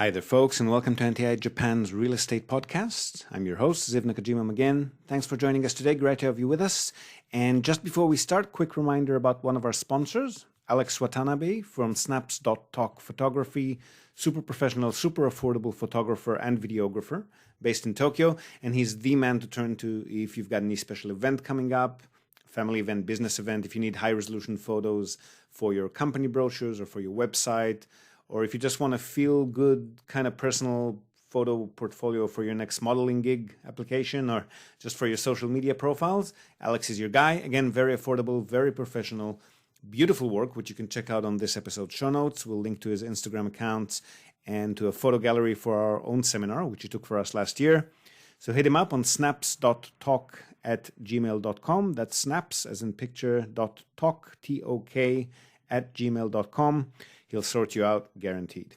Hi there, folks, and welcome to Untitled Japan's Real Estate Podcast. I'm your host, Ziv Nakajima again. Thanks for joining us today. Great to have you with us. And just before we start, quick reminder about one of our sponsors, Alex Watanabe from Snaps.talk Photography, super professional, super affordable photographer and videographer based in Tokyo. And he's the man to turn to if you've got any special event coming up, family event, business event, if you need high resolution photos for your company brochures or for your website, or if you just want a feel-good kind of personal photo portfolio for your next modeling gig application or just for your social media profiles, Alex is your guy. Again, very affordable, very professional, beautiful work, which you can check out on this episode's show notes. We'll link to his Instagram accounts and to a photo gallery for our own seminar, which he took for us last year. So hit him up on snaps.talk@gmail.com. That's snaps, as in picture, .talk, T-O-K, @gmail.com. He'll sort you out, guaranteed.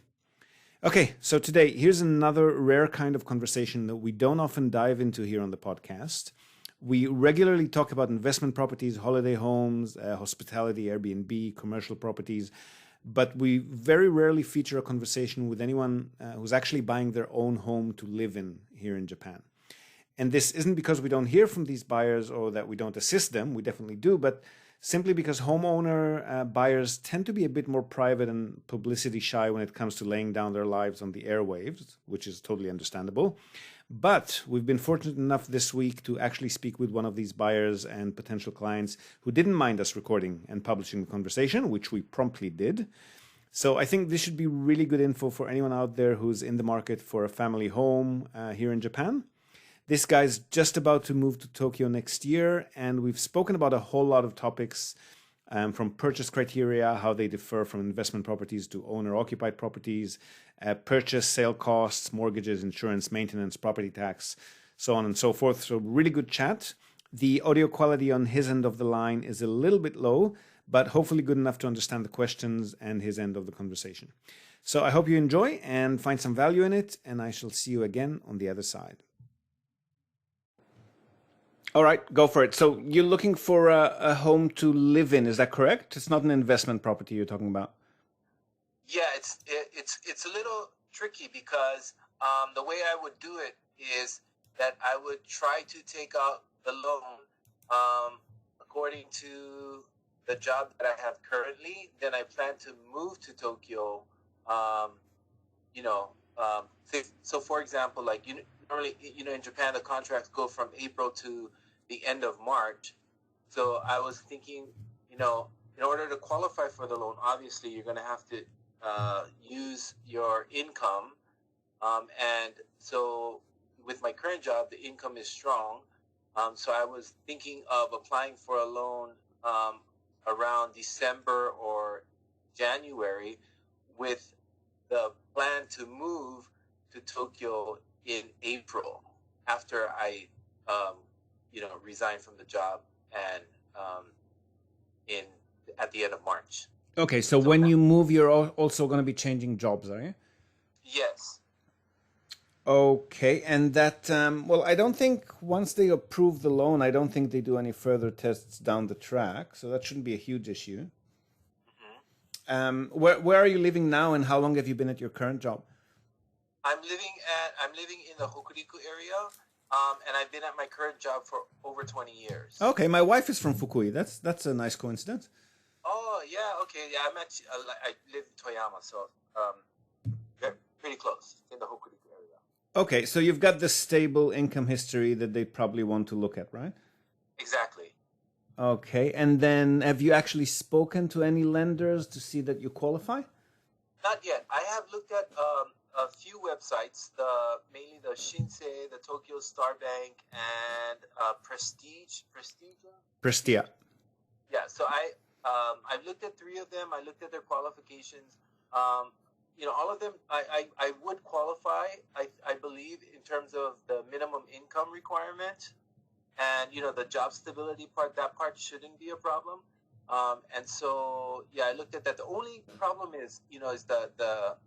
Okay, so today, here's another rare kind of conversation that we don't often dive into here on the podcast. We regularly talk about investment properties, holiday homes, hospitality, Airbnb, commercial properties, but we very rarely feature a conversation with anyone who's actually buying their own home to live in here in Japan. And this isn't because we don't hear from these buyers or that we don't assist them, we definitely do, but simply because homeowner buyers tend to be a bit more private and publicity shy when it comes to laying down their lives on the airwaves, which is totally understandable. But we've been fortunate enough this week to actually speak with one of these buyers and potential clients who didn't mind us recording and publishing the conversation, which we promptly did. So I think this should be really good info for anyone out there who's in the market for a family home here in Japan. This guy's just about to move to Tokyo next year, and we've spoken about a whole lot of topics from purchase criteria, how they differ from investment properties to owner-occupied properties, purchase, sale costs, mortgages, insurance, maintenance, property tax, so on and so forth. So really good chat. The audio quality on his end of the line is a little bit low, but hopefully good enough to understand the questions and his end of the conversation. So I hope you enjoy and find some value in it, and I shall see you again on the other side. All right, go for it. So you're looking for a home to live in, is that correct? It's not an investment property you're talking about. Yeah, it's a little tricky because the way I would do it is that I would try to take out the loan according to the job that I have currently. Then I plan to move to Tokyo. So for example, like normally, in Japan, the contracts go from April to the end of March. So I was thinking, in order to qualify for the loan, obviously you're going to have to use your income. And so with my current job, the income is strong. So I was thinking of applying for a loan around December or January with the plan to move to Tokyo in April after I resign from the job and at the end of March. Okay, so when you move, you're also going to be changing jobs, are you? Yes. Okay, and that, I don't think once they approve the loan, I don't think they do any further tests down the track, so that shouldn't be a huge issue. Mm-hmm. Where are you living now, and how long have you been at your current job? I'm living in the Hokuriku area. And I've been at my current job for over 20 years. Okay, my wife is from Fukui. That's a nice coincidence. Oh, yeah, okay. Yeah, I live in Toyama, so pretty close in the Hokuriku area. Okay, so you've got the stable income history that they probably want to look at, right? Exactly. Okay, and then have you actually spoken to any lenders to see that you qualify? Not yet. I have looked at a few websites, mainly the Shinsei, the Tokyo Star Bank, and Prestia. Yeah, so I've looked at three of them. I looked at their qualifications. All of them, I would qualify, I believe, in terms of the minimum income requirement. And, the job stability part, that part shouldn't be a problem. And so, yeah, I looked at that. The only problem is the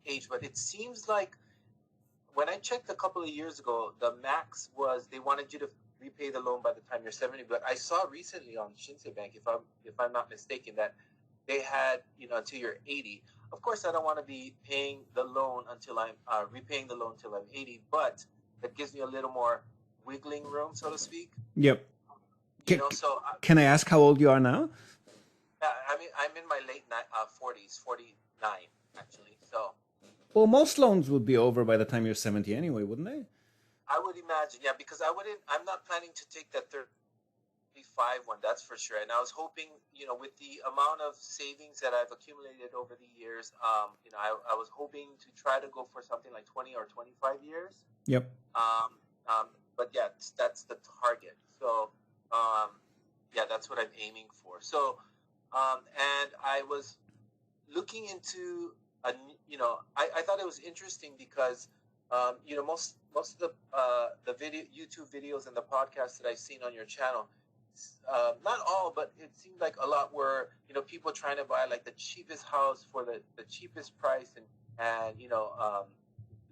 age. But it seems like when I checked a couple of years ago, the max was they wanted you to repay the loan by the time you're 70. But I saw recently on Shinsei Bank, if I'm not mistaken, that they had until you're 80. of course, I don't want to be paying the loan until I'm repaying the loan until I'm 80, but that gives me a little more wiggling room, so to speak. Yep. You know, so Can I ask how old you are now? I mean, I'm in my late 40s, 49 actually. So, Well, most loans would be over by the time you're 70 anyway, wouldn't they? I would imagine, yeah, because I'm not planning to take that 35 one, that's for sure. And I was hoping, you know, with the amount of savings that I've accumulated over the years, you know, I was hoping to try to go for something like 20 or 25 years. Yep. But yeah, that's the target. So, yeah, that's what I'm aiming for. So, and I was looking into, you know, I thought it was interesting because, you know, most of the YouTube videos and the podcasts that I've seen on your channel, not all, but it seemed like a lot were, you know, people trying to buy like the cheapest house for the cheapest price and you know,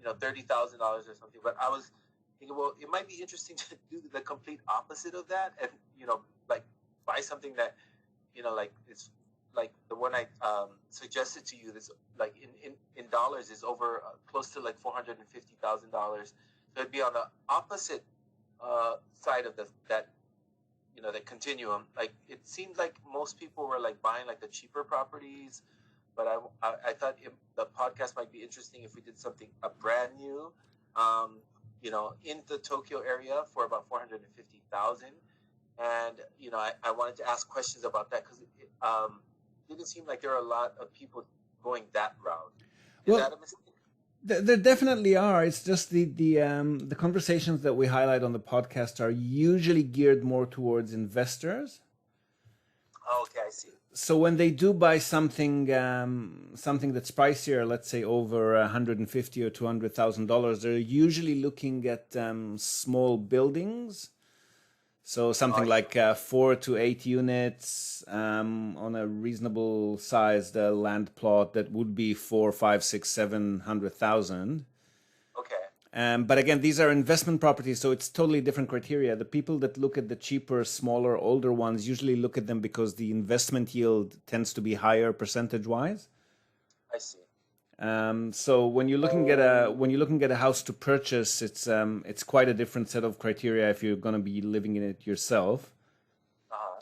$30,000 or something. But I was thinking, well, it might be interesting to do the complete opposite of that, and you know, like buy something that, you know, like it's like the one I suggested to you. That's like in dollars is over close to like $450,000. So it'd be on the opposite side of that, you know, the continuum. Like it seemed like most people were like buying like the cheaper properties, but I thought the podcast might be interesting if we did something a brand new, you know, in the Tokyo area for about 450,000. And you know, I wanted to ask questions about that because it didn't seem like there are a lot of people going that route. Is that a mistake? There definitely are. It's just the conversations that we highlight on the podcast are usually geared more towards investors. Oh, okay, I see. So when they do buy something that's pricier, let's say over $150,000 or $200,000, they're usually looking at small buildings. So something like 4 to 8 units on a reasonable sized land plot that would be 4, 5, 6, 700,000. Okay. But again, these are investment properties, so it's totally different criteria. The people that look at the cheaper, smaller, older ones usually look at them because the investment yield tends to be higher percentage-wise. I see. So when you're looking at a house to purchase, it's quite a different set of criteria if you're going to be living in it yourself.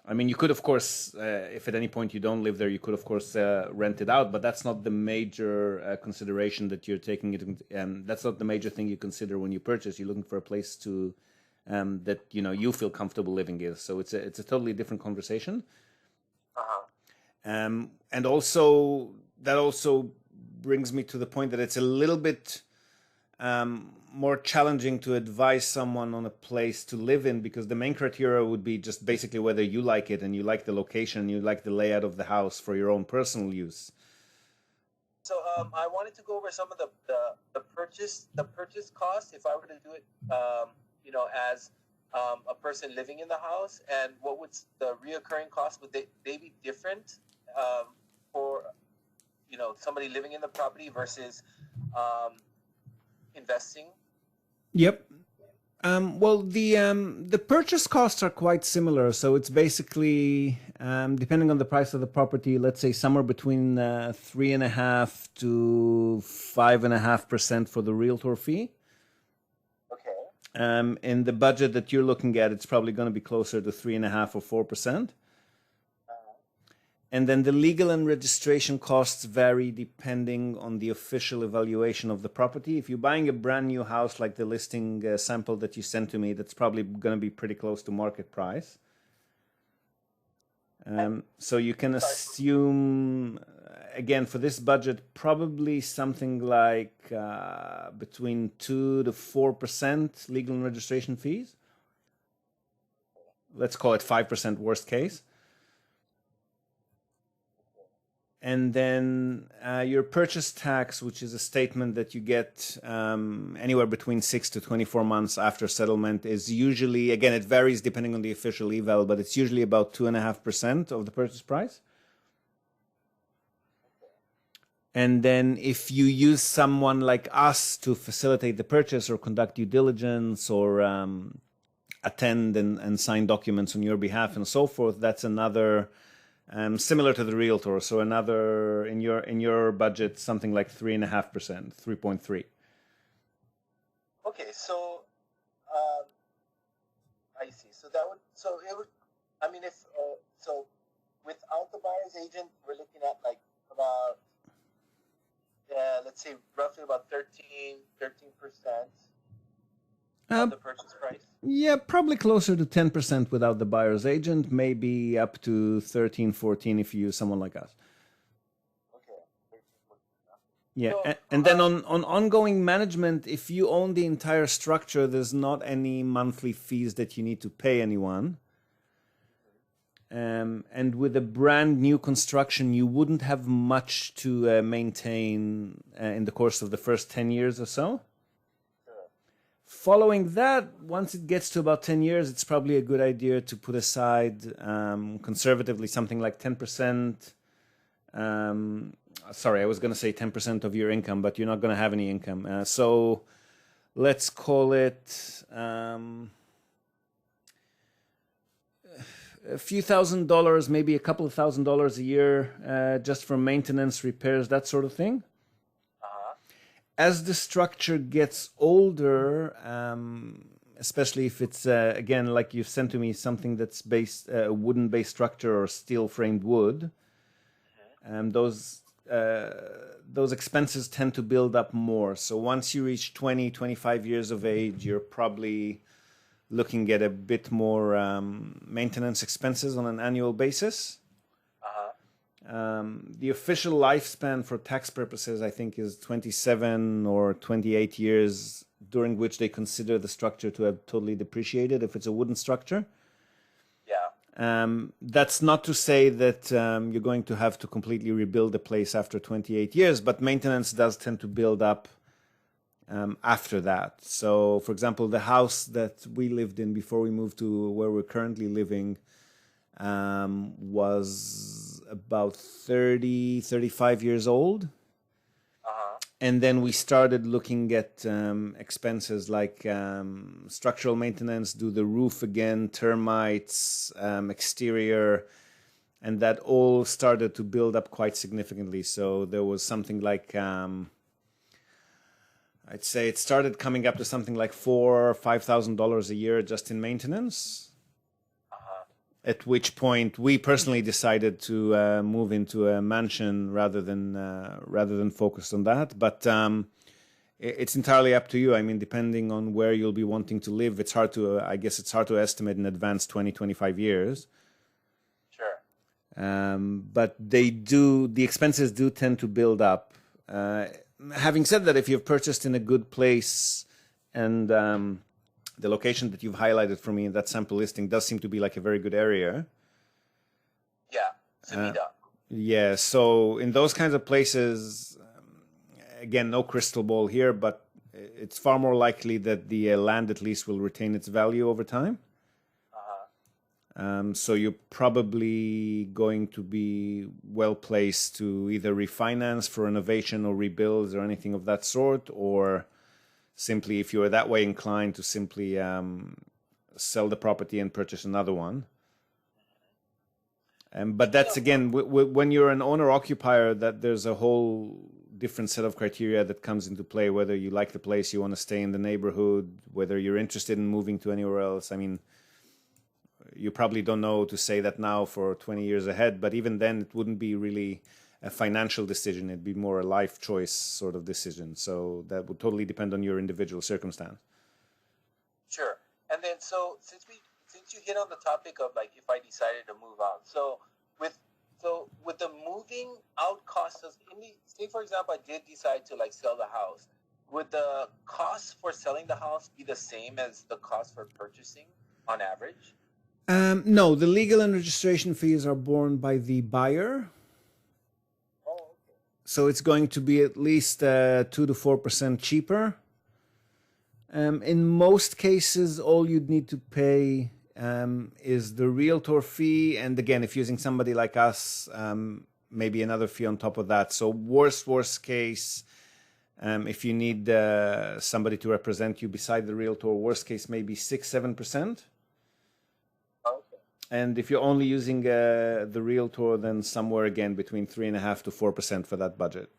I mean, you could, of course, if at any point you don't live there, you could, of course, rent it out. But that's not the major consideration that you're taking it. That's not the major thing you consider when you purchase. You're looking for a place to that you feel comfortable living in. So it's a totally different conversation. And also that brings me to the point that it's a little bit more challenging to advise someone on a place to live in, because the main criteria would be just basically whether you like it and you like the location, you like the layout of the house for your own personal use. So I wanted to go over some of the purchase cost if I were to do it, as a person living in the house, and what would the reoccurring costs, would they be different for somebody living in the property versus investing? Yep. Well, the purchase costs are quite similar. So it's basically depending on the price of the property. Let's say somewhere between 3.5% to 5.5% for the realtor fee. Okay. In the budget that you're looking at, it's probably going to be closer to 3.5% or 4%. And then the legal and registration costs vary depending on the official evaluation of the property. If you're buying a brand new house like the listing sample that you sent to me, that's probably going to be pretty close to market price. So you can assume, again, for this budget, probably something like between 2 to 4% legal and registration fees. Let's call it 5% worst case. And then your purchase tax, which is a statement that you get anywhere between 6 to 24 months after settlement, is usually, again, it varies depending on the official eval, but it's usually about 2.5% of the purchase price. And then if you use someone like us to facilitate the purchase or conduct due diligence or attend and sign documents on your behalf and so forth, that's another similar to the realtor. So another in your budget, something like 3.5%, 3.3. Okay, so um, I see. So it would. I mean, if so, without the buyer's agent, we're looking at like about let's say roughly about 13% of the purchase price. Yeah, probably closer to 10% without the buyer's agent, maybe up to 13, 14 if you use someone like us. Okay, 13%. Yeah, So and then on ongoing management, if you own the entire structure, there's not any monthly fees that you need to pay anyone. And with a brand new construction, you wouldn't have much to maintain in the course of the first 10 years or so. Following that, once it gets to about 10 years, it's probably a good idea to put aside conservatively something like 10%. Sorry, I was going to say 10% of your income, but you're not going to have any income. So let's call it a few $1,000s, maybe a couple of $1,000s a year just for maintenance, repairs, that sort of thing. As the structure gets older, especially if it's, again, like you've sent to me, something that's based a wooden-based structure or steel-framed wood, those expenses tend to build up more. So once you reach 20, 25 years of age, you're probably looking at a bit more maintenance expenses on an annual basis. The official lifespan for tax purposes, I think, is 27 or 28 years, during which they consider the structure to have totally depreciated if it's a wooden structure. Yeah. That's not to say that you're going to have to completely rebuild the place after 28 years, but maintenance does tend to build up after that. So, for example, the house that we lived in before we moved to where we're currently living was about 30, 35 years old. And then we started looking at expenses like structural maintenance, do the roof again, termites, exterior, and that all started to build up quite significantly. So there was something like, I'd say it started coming up to something like $4,000 or $5,000 a year just in maintenance. At which point we personally decided to move into a mansion rather than focus on that. But it's entirely up to you. I mean, depending on where you'll be wanting to live, it's hard to estimate in advance 20, 25 years. Sure. But the expenses do tend to build up. Having said that, if you've purchased in a good place and the location that you've highlighted for me in that sample listing does seem to be like a very good area. Yeah, yeah, so in those kinds of places, again, no crystal ball here, but it's far more likely that the land at least will retain its value over time. So you're probably going to be well placed to either refinance for renovation or rebuilds or anything of that sort, or simply, if you are that way inclined, to simply sell the property and purchase another one. But that's, again, when you're an owner-occupier, that there's a whole different set of criteria that comes into play, whether you like the place, you want to stay in the neighborhood, whether you're interested in moving to anywhere else. I mean, you probably don't know to say that now for 20 years ahead, but even then it wouldn't be really a financial decision. It'd be more a life choice sort of decision. So that would totally depend on your individual circumstance. Sure. And then, so since you hit on the topic of like if I decided to move out, so with the moving out costs, say for example I did decide to like sell the house, would the cost for selling the house be the same as the cost for purchasing on average? No, the legal and registration fees are borne by the buyer. So it's going to be at least 2 to 4% cheaper. In most cases, all you'd need to pay is the realtor fee. And again, if using somebody like us, maybe another fee on top of that. So worst case, if you need somebody to represent you beside the realtor, worst case maybe 6-7%. And if you're only using the realtor, then somewhere again between 3.5% to 4% for that budget.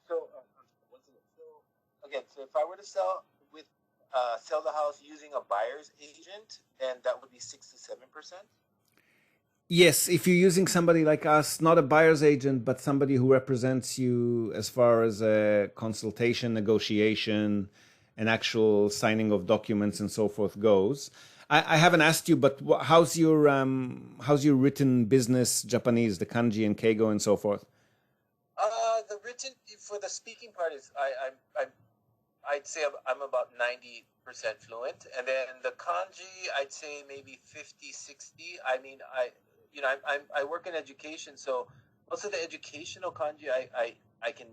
So, so if I were to sell the house using a buyer's agent, then that would be 6 to 7%. Yes, if you're using somebody like us, not a buyer's agent, but somebody who represents you as far as a consultation, negotiation, and actual signing of documents and so forth goes. I haven't asked you, but how's your written business Japanese, the kanji and keigo and so forth? The written for the speaking part is I'd say I'm about 90% fluent, and then the kanji I'd say maybe 50-60. I mean I work in education, so most of the educational kanji I can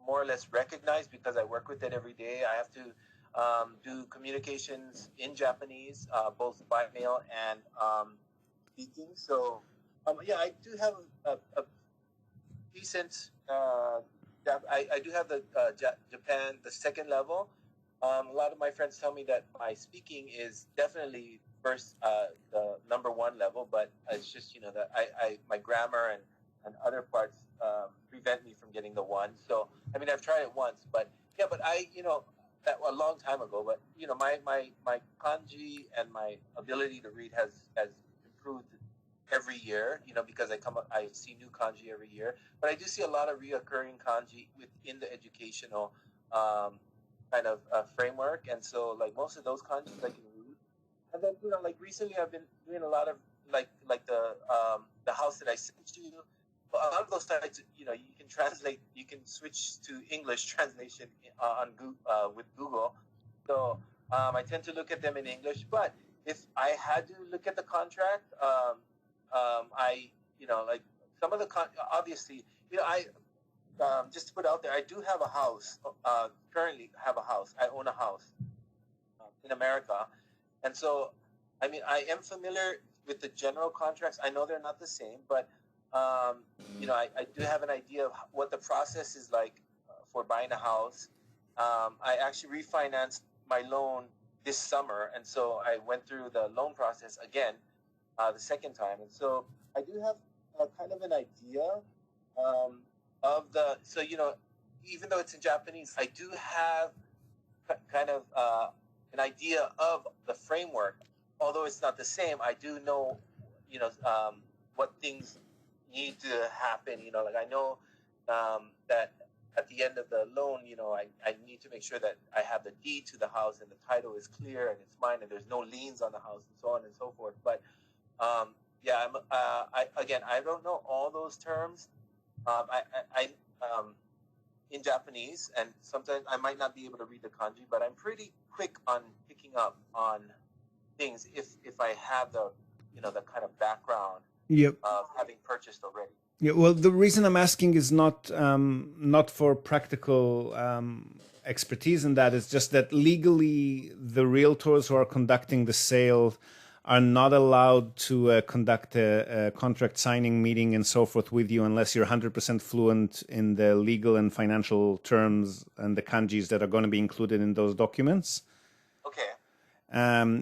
more or less recognize because I work with it every day. I have to do communications in Japanese, both by mail and speaking. So yeah, I do have a decent. I do have the Japan, the second level. A lot of my friends tell me that my speaking is definitely first, the number one level, but it's just that my grammar and other parts prevent me from getting the one. So I mean I've tried it once, but yeah, but that a long time ago. But my kanji and my ability to read has improved every year, because I see new kanji every year. But I do see a lot of reoccurring kanji within the educational kind of framework, and so like most of those kanjis I can read. And then like recently I've been doing a lot of like the house that I sent you. Well, a lot of those sites, you can translate. You can switch to English translation on Google, with Google. So I tend to look at them in English. But if I had to look at the contract, I like some of the obviously I just to put out there, I do have a house. Currently have a house. I own a house in America, and so I mean I am familiar with the general contracts. I know they're not the same, but I do have an idea of what the process is like for buying a house. I actually refinanced my loan this summer, and so I went through the loan process again the second time, and so I do have kind of an idea of the. So even though it's in Japanese, I do have kind of an idea of the framework. Although it's not the same, I do know what things need to happen. Like I know that at the end of the loan, I need to make sure that I have the deed to the house and the title is clear and it's mine and there's no liens on the house and so on and so forth. But yeah, I don't know all those terms. I in Japanese, and sometimes I might not be able to read the kanji, but I'm pretty quick on picking up on things if I have the the kind of background. Yep. Of having purchased already. Yeah, well, the reason I'm asking is not for practical expertise in that. It's just that legally, the realtors who are conducting the sale are not allowed to conduct a contract signing meeting and so forth with you unless you're 100% fluent in the legal and financial terms and the kanjis that are going to be included in those documents. Okay.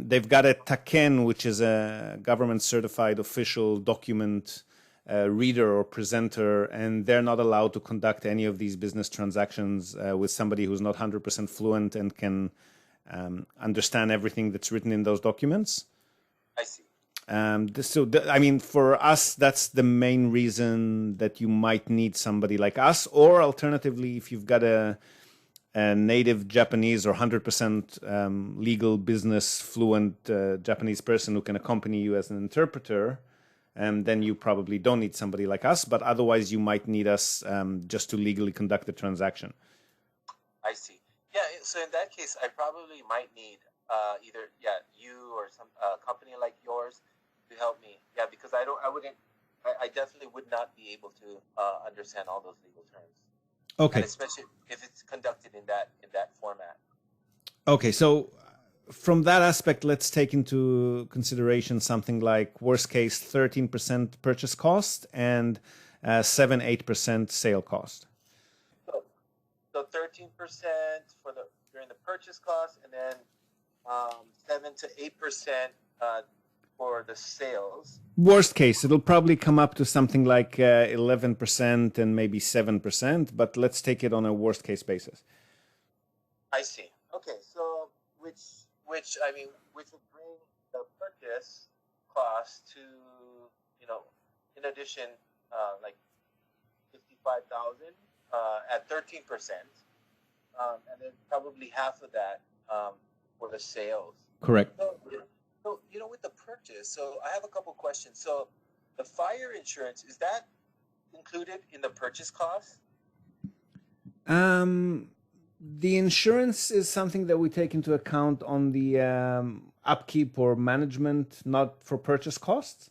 They've got a taken, which is a government certified official document reader or presenter, and they're not allowed to conduct any of these business transactions with somebody who's not 100% fluent and can understand everything that's written in those documents. I see. I mean, for us, that's the main reason that you might need somebody like us, or alternatively, if you've got a native Japanese or 100% legal business fluent Japanese person who can accompany you as an interpreter, then you probably don't need somebody like us, but otherwise you might need us just to legally conduct the transaction. I see. Yeah, so in that case, I probably might need either you or some company like yours to help me. Yeah, because I definitely would not be able to understand all those legal terms. Okay. And especially if it's conducted in that format. Okay, so from that aspect, let's take into consideration something like worst case 13% purchase cost and 7-8% sale cost. So 13% during the purchase cost, and then 7 to 8% for the sales. Worst case, it'll probably come up to something like 11% and maybe 7%, but let's take it on a worst case basis. I see. Okay, so which I mean, which would bring the purchase cost to, in addition, like 55,000 at 13%, and then probably half of that for the sales. Correct. So with the purchase, so I have a couple questions. So the fire insurance, is that included in the purchase cost? The insurance is something that we take into account on the upkeep or management, not for purchase costs.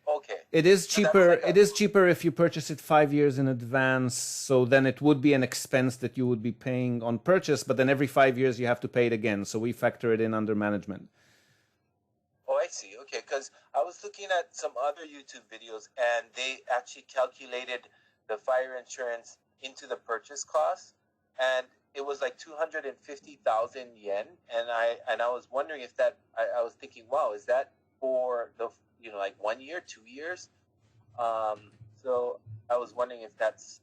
Okay. It is cheaper. It is cheaper if you purchase it 5 years in advance. So then it would be an expense that you would be paying on purchase, but then every 5 years you have to pay it again. So we factor it in under management. Oh, I see. Okay, because I was looking at some other YouTube videos, and they actually calculated the fire insurance into the purchase cost, and it was like 250,000 yen, and I was wondering if that. I was thinking, wow, is that for the like 1 year, 2 years? So I was wondering if that's.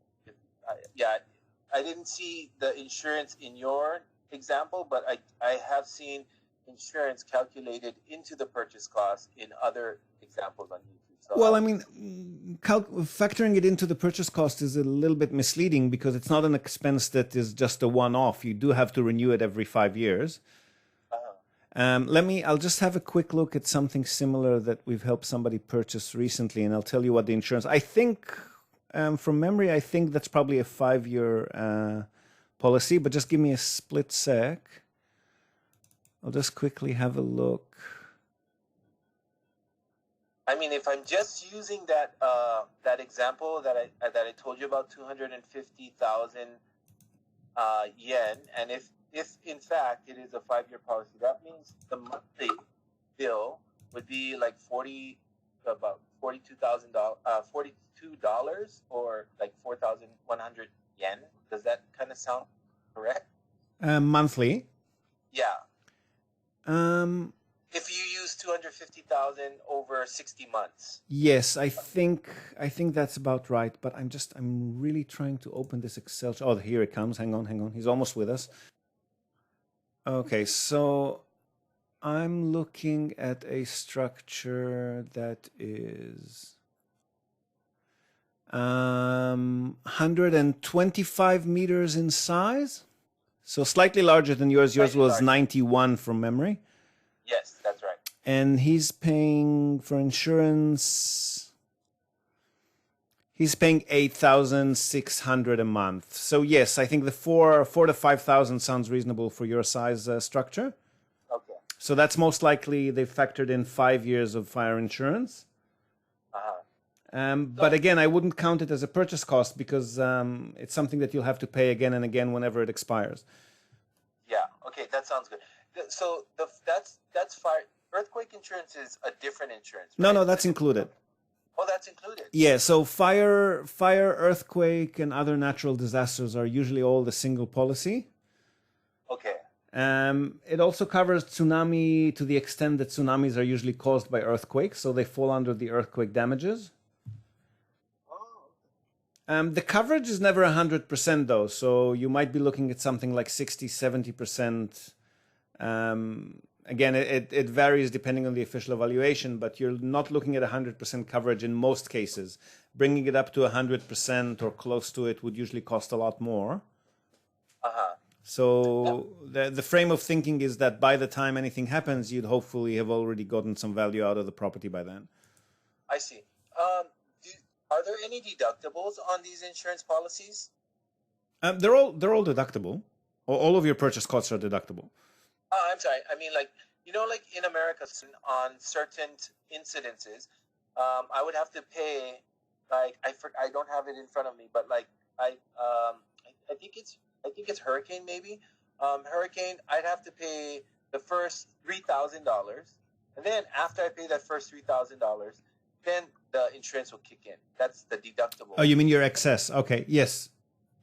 I didn't see the insurance in your example, but I have seen insurance calculated into the purchase cost in other examples on YouTube. So well, I mean, factoring it into the purchase cost is a little bit misleading because it's not an expense that is just a one-off. You do have to renew it every 5 years. I'll just have a quick look at something similar that we've helped somebody purchase recently, and I'll tell you what the insurance. I think, from memory, I think that's probably a 5-year policy. But just give me a split sec. I'll just quickly have a look. I mean, if I'm just using that example that I told you about, 250,000 yen, and if in fact it is a 5-year policy, that means the monthly bill would be like about $42,000, $42 or like 4,100 yen. Does that kind of sound correct? Monthly. Yeah. If you use 250,000 over 60 months. Yes, I think that's about right. But I'm really trying to open this Excel. Oh, here it comes. Hang on. He's almost with us. Okay, so I'm looking at a structure that is 125 meters in size. So slightly larger than yours. Yours was 91 from memory. Yes, that's right. And he's paying for insurance. He's paying 8,600 a month. So yes, I think the 4 to 5,000 sounds reasonable for your size structure. Okay. So that's most likely they've factored in 5 years of fire insurance. But again, I wouldn't count it as a purchase cost because it's something that you'll have to pay again and again whenever it expires. Yeah. Okay, that sounds good. So that's fire. Earthquake insurance is a different insurance. Right? No, that's included. Oh, that's included. Yeah. So fire, earthquake, and other natural disasters are usually all the single policy. Okay. It also covers tsunami to the extent that tsunamis are usually caused by earthquakes, so they fall under the earthquake damages. The coverage is never 100% though, so you might be looking at something like 60, 70%. Again, it varies depending on the official evaluation, but you're not looking at 100% coverage in most cases. Bringing it up to 100% or close to it would usually cost a lot more. So the frame of thinking is that by the time anything happens, you'd hopefully have already gotten some value out of the property by then. I see. Are there any deductibles on these insurance policies? They're all deductible. All of your purchase costs are deductible. Oh, I'm sorry. I mean, like in America, on certain incidences, I would have to pay. Like I don't have it in front of me, but like I think it's hurricane maybe. Hurricane, I'd have to pay the first $3,000, and then after I pay that first $3,000, then the insurance will kick in. That's the deductible. Oh, you mean your excess? Okay, yes,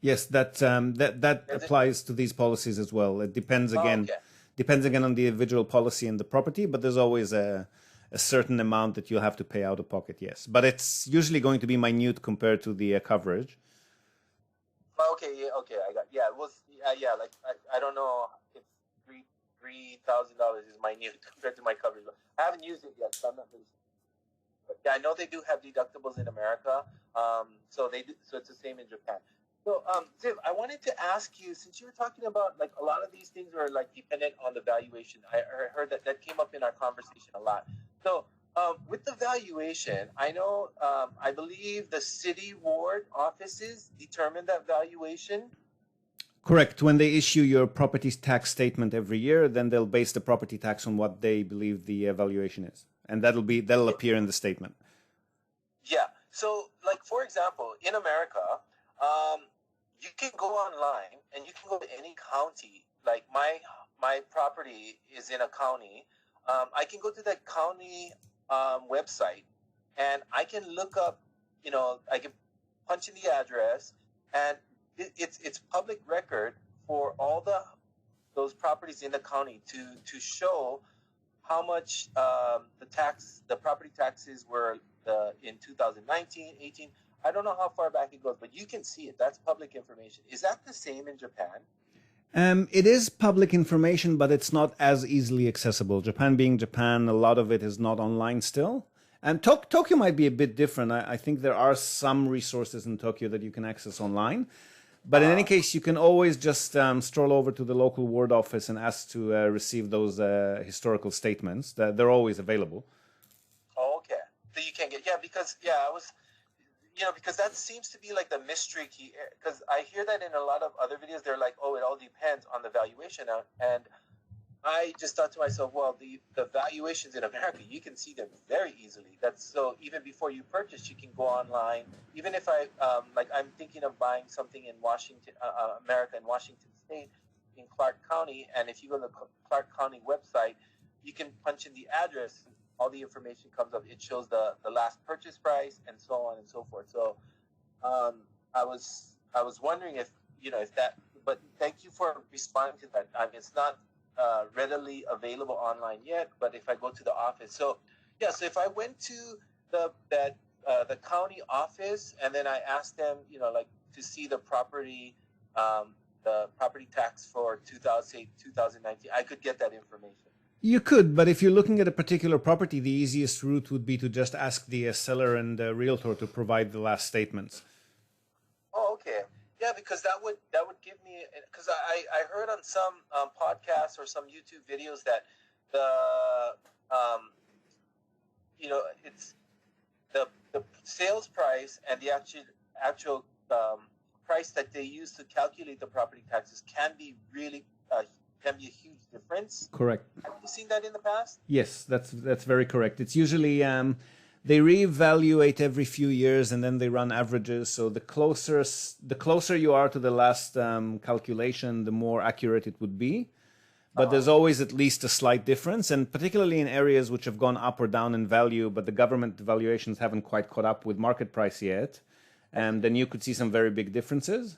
that applies to these policies as well. It depends again. Okay. Depends again on the individual policy and the property, but there's always a certain amount that you'll have to pay out of pocket, yes. But it's usually going to be minute compared to the coverage. Okay, yeah, okay, I got. Yeah, it was. Yeah, like I don't know if $3,000 is minute compared to my coverage. I haven't used it yet, so I'm not really sure. But yeah, I know they do have deductibles in America. So they do. So it's the same in Japan. So, Ziv, I wanted to ask you, since you were talking about like a lot of these things are like dependent on the valuation. I heard that came up in our conversation a lot. So, with the valuation, I know, I believe the city ward offices determine that valuation. Correct. When they issue your property tax statement every year, then they'll base the property tax on what they believe the valuation is, and that'll appear in the statement. Yeah. So, like for example, in America, you can go online and you can go to any county. Like my property is in a county. I can go to that county website and I can look up. I can punch in the address, and it's public record for all those properties in the county to show how much the property taxes were in 2019, 18. I don't know how far back it goes, but you can see it. That's public information. Is that the same in Japan? It is public information, but it's not as easily accessible. Japan being Japan, a lot of it is not online still. And Tokyo might be a bit different. I think there are some resources in Tokyo that you can access online. But in any case, you can always just stroll over to the local ward office and ask to receive those historical statements. They're always available. Oh, okay. So you can get, because because that seems to be like the mystery key. Because I hear that in a lot of other videos, they're like, oh, it all depends on the valuation. And I just thought to myself, well, the valuations in America, you can see them very easily. So even before you purchase, you can go online. Even if I'm thinking of buying something in Washington, America, in Washington State, in Clark County, and if you go to the Clark County website, you can punch in the address. All the information comes up. It shows the last purchase price and so on and so forth. So I was wondering if that. But thank you for responding to that. I mean, it's not readily available online yet, but if I go to the office, so if I went to the county office and then I asked them, to see the property tax for 2019, I could get that information. You could, but if you're looking at a particular property, the easiest route would be to just ask the seller and the realtor to provide the last statements. Oh, okay. Yeah, because that would give me, because I heard on some podcasts or some YouTube videos that it's the sales price and the actual price that they use to calculate the property taxes can be a huge difference. Correct. Have you seen that in the past? Yes, that's very correct. It's usually they reevaluate every few years and then they run averages. So the closer you are to the last calculation, the more accurate it would be. But there's always at least a slight difference, and particularly in areas which have gone up or down in value, but the government valuations haven't quite caught up with market price yet, and then you could see some very big differences.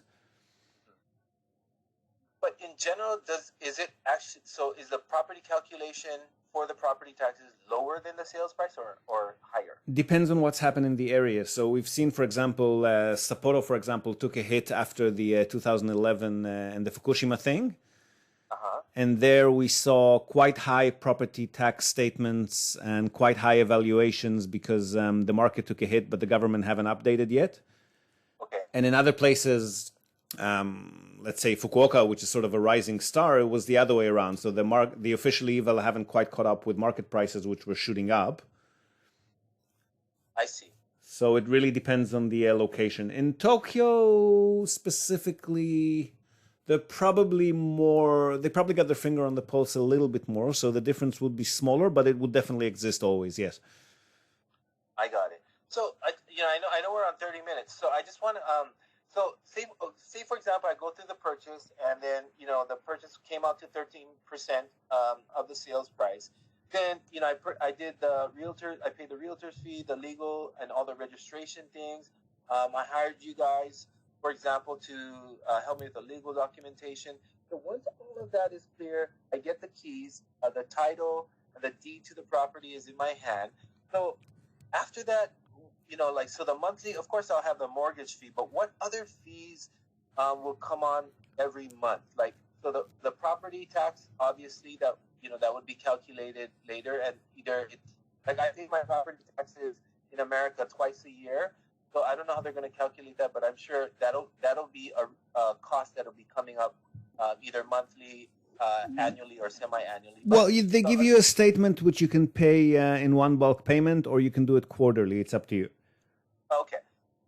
But in general, is the property calculation for the property taxes lower than the sales price or higher? Depends on what's happened in the area. So we've seen, for example, Sapporo, for example, took a hit after the 2011 and the Fukushima thing. And there we saw quite high property tax statements and quite high evaluations because the market took a hit, but the government haven't updated yet. Okay. And in other places, let's say Fukuoka, which is sort of a rising star, it was the other way around. So the official eval haven't quite caught up with market prices, which were shooting up. I see. So it really depends on the location. In Tokyo specifically, they probably got their finger on the pulse a little bit more. So the difference would be smaller, but it would definitely exist always. Yes. I got it. So I know we're on 30 minutes. So I just want to so say for example, I go through the purchase and then the purchase came out to 13% of the sales price. Then I did the realtor. I paid the realtor's fee, the legal, and all the registration things. I hired you guys, for example, to help me with the legal documentation. So once all of that is clear, I get the keys, the title, and the deed to the property is in my hand. So after that, like, so the monthly, of course, I'll have the mortgage fee, but what other fees will come on every month? Like, so the property tax, obviously, that would be calculated later, and either it's like I pay my property taxes in America twice a year, so I don't know how they're going to calculate that, but I'm sure that'll be a cost that'll be coming up either monthly, annually, or semi-annually. Well, they give you a statement which you can pay in one bulk payment, or you can do it quarterly. It's up to you. Okay.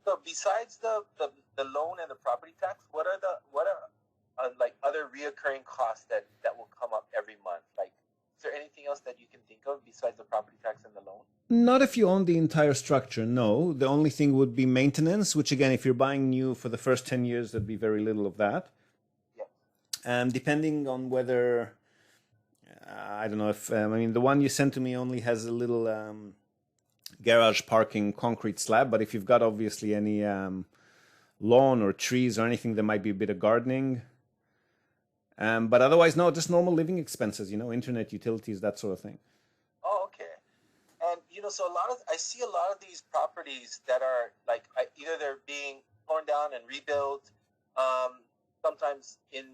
So besides the loan and the property tax, what are like other reoccurring costs that will come up every month? Like, is there anything else that you can think of besides the property tax and the loan? Not if you own the entire structure, no. The only thing would be maintenance, which again, if you're buying new for the first 10 years, there'd be very little of that. Yeah. Depending on whether, I don't know if, the one you sent to me only has a little garage parking concrete slab, but if you've got obviously any lawn or trees or anything, there might be a bit of gardening. But otherwise, no, just normal living expenses, internet, utilities, that sort of thing. Oh, okay. And so I see a lot of these properties that are like either they're being torn down and rebuilt, sometimes in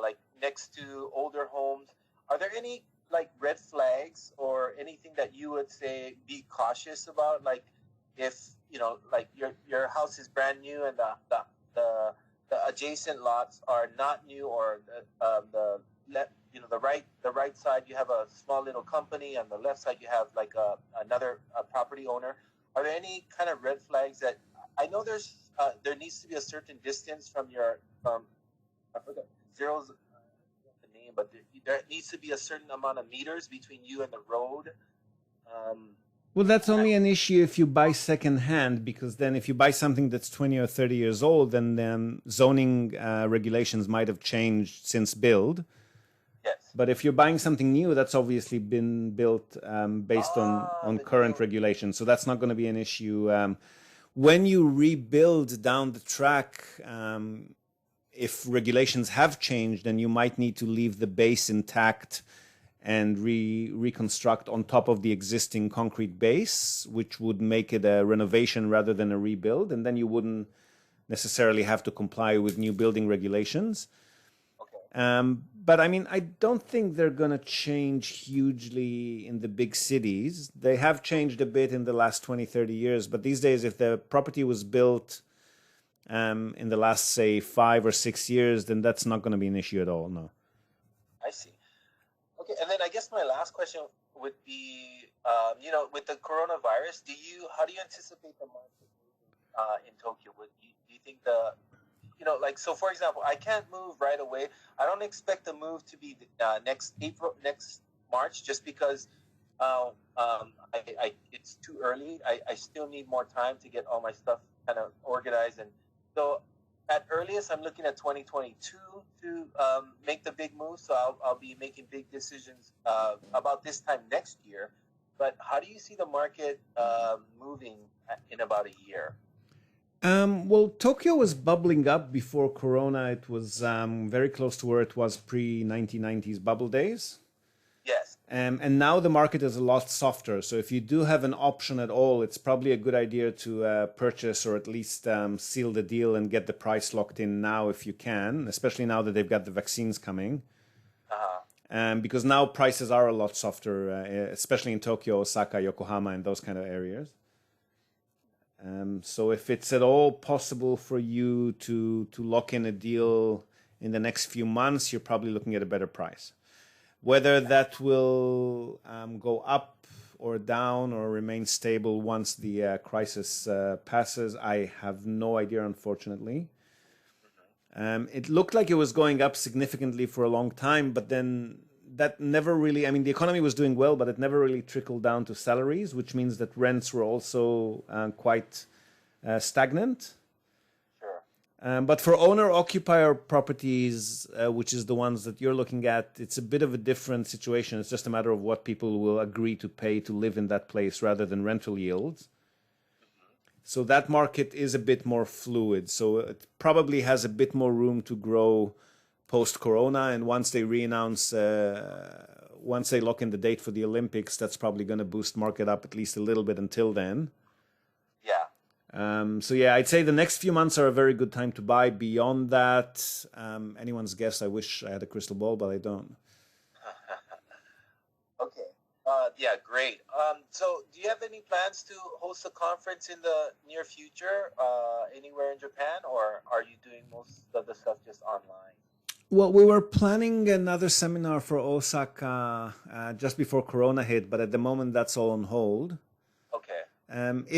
like next to older homes. Are there any like red flags or anything that you would say be cautious about? Like if like your house is brand new and the adjacent lots are not new, or the right side you have a small little company, and the left side you have like another property owner. Are there any kind of red flags that I know there needs to be a certain distance from I forgot zeros the name, but there needs to be a certain amount of meters between you and the road. Well, that's only an issue if you buy secondhand, because then if you buy something that's 20 or 30 years old, then zoning regulations might have changed since build. Yes. But if you're buying something new, that's obviously been built based on current regulations. So that's not going to be an issue. When you rebuild down the track, if regulations have changed, then you might need to leave the base intact and reconstruct on top of the existing concrete base, which would make it a renovation rather than a rebuild. And then you wouldn't necessarily have to comply with new building regulations. Okay. But I don't think they're going to change hugely in the big cities. They have changed a bit in the last 20, 30 years. But these days, if the property was built in the last, say, 5 or 6 years, then that's not going to be an issue at all, no. I see. Okay, and then I guess my last question would be, with the coronavirus, how do you anticipate the market in Tokyo? Do you think so for example, I can't move right away. I don't expect the move to be next March, just because it's too early. I still need more time to get all my stuff kind of organized, and so at earliest I'm looking at 2022 to make the big move. So I'll be making big decisions about this time next year. But how do you see the market moving in about a year? Well, Tokyo was bubbling up before Corona. It was very close to where it was pre-1990s bubble days. Yes. And now the market is a lot softer. So if you do have an option at all, it's probably a good idea to purchase, or at least seal the deal and get the price locked in now if you can, especially now that they've got the vaccines coming. Because now prices are a lot softer, especially in Tokyo, Osaka, Yokohama, and those kind of areas. So if it's at all possible for you to lock in a deal in the next few months, you're probably looking at a better price. Whether that will go up or down or remain stable once the crisis passes, I have no idea, unfortunately. It looked like it was going up significantly for a long time, but then that never really, the economy was doing well, but it never really trickled down to salaries, which means that rents were also quite stagnant. But for owner-occupier properties, which is the ones that you're looking at, it's a bit of a different situation. It's just a matter of what people will agree to pay to live in that place rather than rental yields. So that market is a bit more fluid. So it probably has a bit more room to grow post-corona, and once they re-announce, once they lock in the date for the Olympics, that's probably going to boost market up at least a little bit until then. Yeah. So yeah, I'd say the next few months are a very good time to buy. Beyond that, anyone's guess. I wish I had a crystal ball, but I don't. Okay. Yeah, great. So do you have any plans to host a conference in the near future, anywhere in Japan, or are you doing most of the stuff just online? Well, we were planning another seminar for Osaka just before Corona hit, but at the moment that's all on hold. Okay.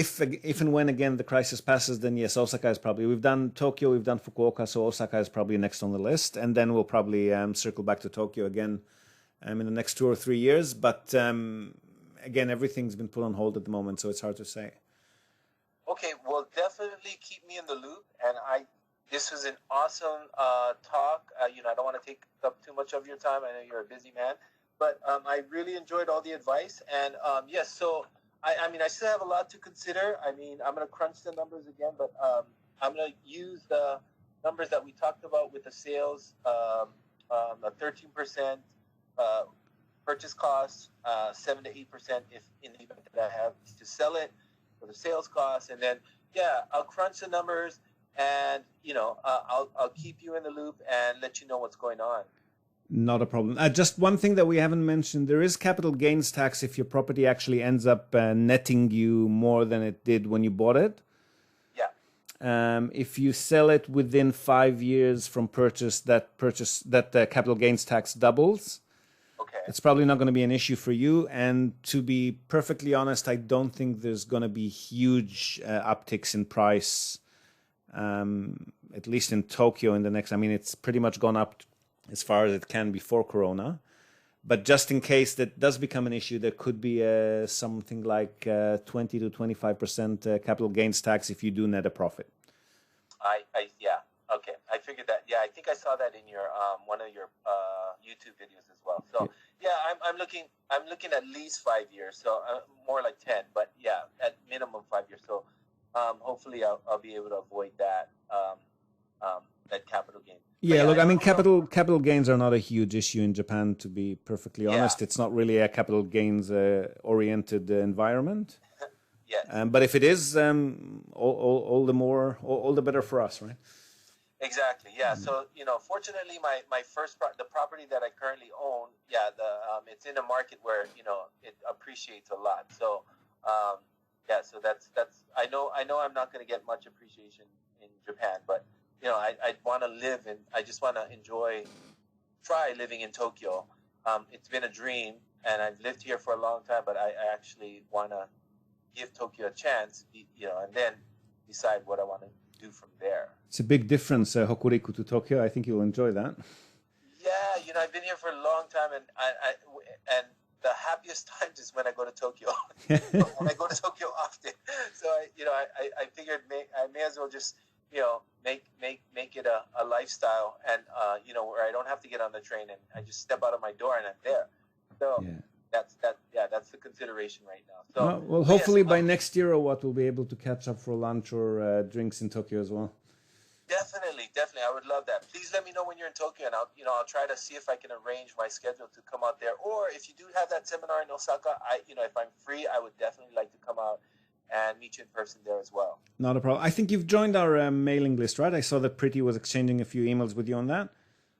If and when again the crisis passes, then yes, Osaka is probably. We've done Tokyo, we've done Fukuoka, so Osaka is probably next on the list, and then we'll probably circle back to Tokyo again in the next 2 or 3 years. But again, everything's been put on hold at the moment, so it's hard to say. Okay, well, definitely keep me in the loop, and this was an awesome talk. I don't want to take up too much of your time. I know you're a busy man, but I really enjoyed all the advice. And yes, so I still have a lot to consider. I'm going to crunch the numbers again, but I'm going to use the numbers that we talked about with the sales, a 13% purchase cost, 7 to 8% if in the event that I have to sell it for the sales cost, and then I'll crunch the numbers. And I'll keep you in the loop and let you know what's going on. Not a problem. Just one thing that we haven't mentioned: there is capital gains tax if your property actually ends up netting you more than it did when you bought it. Yeah. If you sell it within 5 years from purchase, that capital gains tax doubles. Okay. It's probably not going to be an issue for you. And to be perfectly honest, I don't think there's going to be huge upticks in price. At least in Tokyo in the next, it's pretty much gone up as far as it can before Corona. But just in case that does become an issue, there could be something like 20 to 25% capital gains tax if you do net a profit. Yeah. Okay. I figured that. Yeah, I think I saw that in your one of your YouTube videos as well. So I'm looking at least 5 years. So more like 10, but yeah, at minimum 5 years. So hopefully I'll be able to avoid that that capital gain. Yeah, look, capital gains are not a huge issue in Japan, to be perfectly honest. It's not really a capital gains oriented environment. Yes. But if it is, all the better for us, right? Exactly. Yeah. So fortunately, my first the property that I currently own, it's in a market where it appreciates a lot. So so that's I know I'm not going to get much appreciation in Japan, but I want to live and I just want to try living in Tokyo. It's been a dream, and I've lived here for a long time, but I actually want to give Tokyo a chance, and then decide what I want to do from there. It's a big difference, Hokuriku to Tokyo. I think you'll enjoy that. Yeah, I've been here for a long time, and and the happiest times is when I go to Tokyo. When I go to Tokyo often, so I figured I may as well just make it a lifestyle, and where I don't have to get on the train and I just step out of my door and I'm there. So that's the consideration right now. So well, hopefully by next year or what, we'll be able to catch up for lunch or drinks in Tokyo as well. Definitely, I would love that. Please let me know when you're in Tokyo, and I'll try to see if I can arrange my schedule to come out there. Or if you do have that seminar in Osaka, if I'm free, I would definitely like to come out and meet you in person there as well. Not a problem. I think you've joined our mailing list, right? I saw that Pretty was exchanging a few emails with you on that.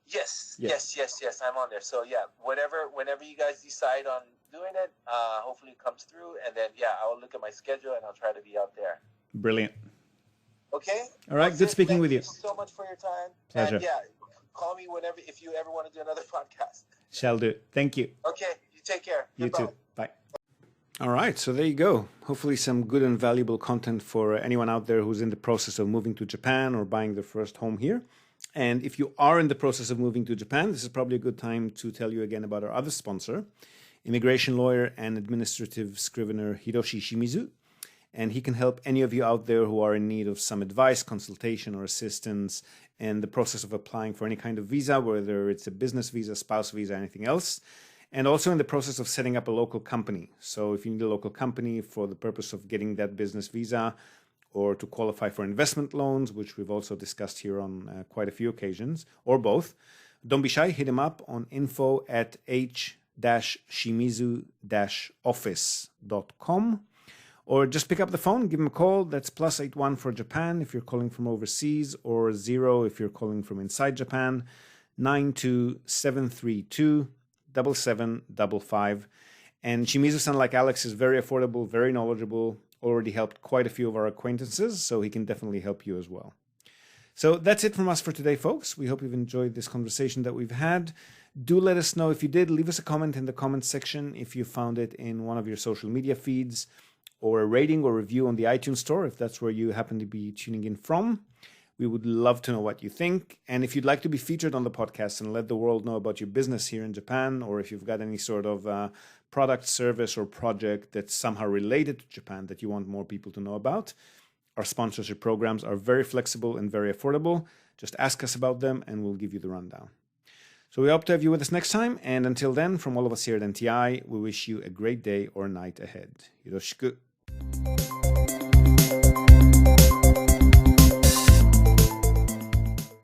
Yes. I'm on there. So whenever you guys decide on doing it, hopefully it comes through, and then I'll look at my schedule and I'll try to be out there. Brilliant. Okay. All right. Good speaking with you. Thank you so much for your time. Pleasure. And call me if you ever want to do another podcast. Shall do. Thank you. Okay. You take care. You Goodbye. too. Bye. All right, so there you go. Hopefully some good and valuable content for anyone out there who's in the process of moving to Japan or buying their first home here. And if you are in the process of moving to Japan, this is probably a good time to tell you again about our other sponsor, immigration lawyer and administrative scrivener Hiroshi Shimizu. And he can help any of you out there who are in need of some advice, consultation, or assistance in the process of applying for any kind of visa, whether it's a business visa, spouse visa, anything else. And also in the process of setting up a local company. So if you need a local company for the purpose of getting that business visa or to qualify for investment loans, which we've also discussed here on quite a few occasions, or both, don't be shy, hit him up on info@h-shimizu-office.com. Or just pick up the phone, give him a call. That's +81 for Japan if you're calling from overseas, or 0 if you're calling from inside Japan, 92732-7755. And Shimizu-san, like Alex, is very affordable, very knowledgeable, already helped quite a few of our acquaintances, so he can definitely help you as well. So that's it from us for today, folks. We hope you've enjoyed this conversation that we've had. Do let us know if you did. Leave us a comment in the comments section if you found it in one of your social media feeds, or a rating or review on the iTunes store if that's where you happen to be tuning in from. We would love to know what you think. And if you'd like to be featured on the podcast and let the world know about your business here in Japan, or if you've got any sort of product, service, or project that's somehow related to Japan that you want more people to know about, our sponsorship programs are very flexible and very affordable. Just ask us about them and we'll give you the rundown. So we hope to have you with us next time. And until then, from all of us here at NTI, we wish you a great day or night ahead. Yoroshiku.